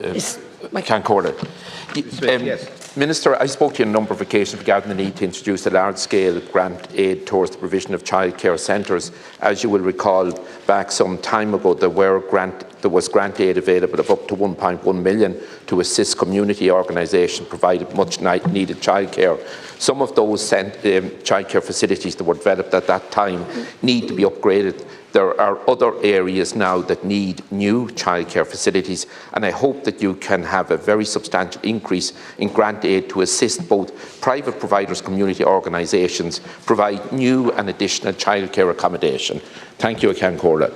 Cancorda. Minister, I spoke to you on a number of occasions regarding the need to introduce a large-scale grant aid towards the provision of childcare centres. As you will recall, back some time ago, there was grant aid available of up to 1.1 million to assist community organisations providing much needed childcare. Some of those childcare facilities that were developed at that time need to be upgraded. There are other areas now that need new childcare facilities, and I hope that you can have a very substantial increase in grant aid to assist both private providers, community organisations provide new and additional childcare accommodation. Thank you, Cancorda.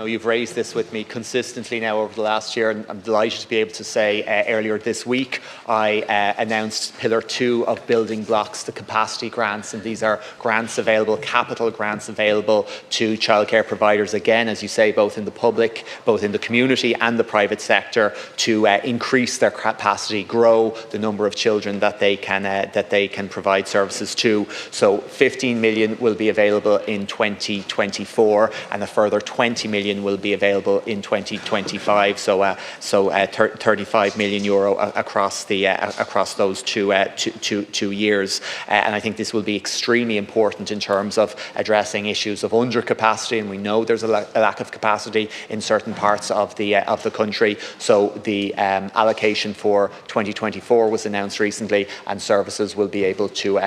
You've raised this with me consistently now over the last year, and I'm delighted to be able to say earlier this week I announced Pillar 2 of building blocks, the capacity grants, and these are grants available, capital grants available to childcare providers, again, as you say, both in the public, both in the community and the private sector, to increase their capacity, grow the number of children that they can provide services to. So 15 million will be available in 2024, and a further 20 million will be available in 2025. So 35 million euro across those two years. And I think this will be extremely important in terms of addressing issues of undercapacity, and we know there's a lack of capacity in certain parts of the country. So the allocation for 2024 was announced recently, and services will be able to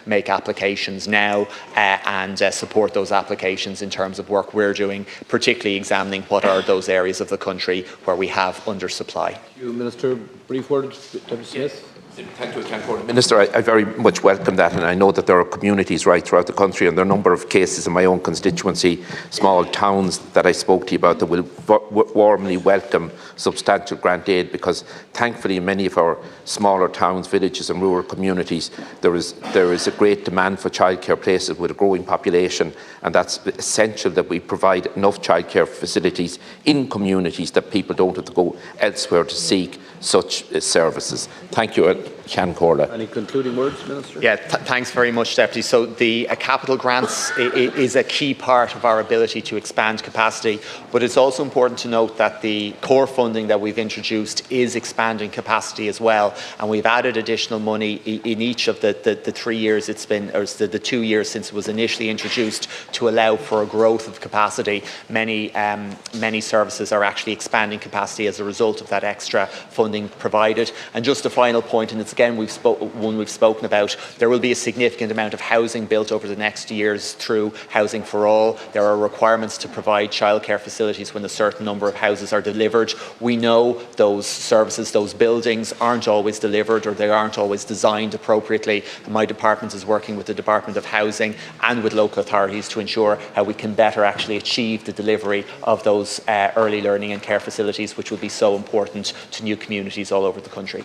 make applications now and support those applications in terms of work we're doing, particularly examining what are those areas of the country where we have undersupply. Thank you, Minister. Brief word, Deputy Smith. Thank you, Cancorda. Minister, I very much welcome that, and I know that there are communities right throughout the country, and there are a number of cases in my own constituency, small towns that I spoke to you about, that will warmly welcome substantial grant aid, because thankfully in many of our smaller towns, villages and rural communities, there is a great demand for childcare places with a growing population, and that's essential that we provide enough childcare facilities in communities that people don't have to go elsewhere to seek such services. Thank you, Cancorda. Any concluding words, Minister? Yeah, thanks very much, Deputy. So the capital grants is a key part of our ability to expand capacity, but it's also important to note that the core funding that we've introduced is expanding capacity as well, and we've added additional money in each of the 3 years it's been, or the 2 years since it was initially introduced, to allow for a growth of capacity. Many services are actually expanding capacity as a result of that extra funding provided. And just a final point, and it's again one we've spoken about, there will be a significant amount of housing built over the next years through Housing for All. There are requirements to provide childcare facilities when a certain number of houses are delivered. We know those services, those buildings aren't always delivered, or they aren't always designed appropriately. And my department is working with the Department of Housing and with local authorities to ensure how we can better actually achieve the delivery of those early learning and care facilities, which will be so important to new communities all over the country.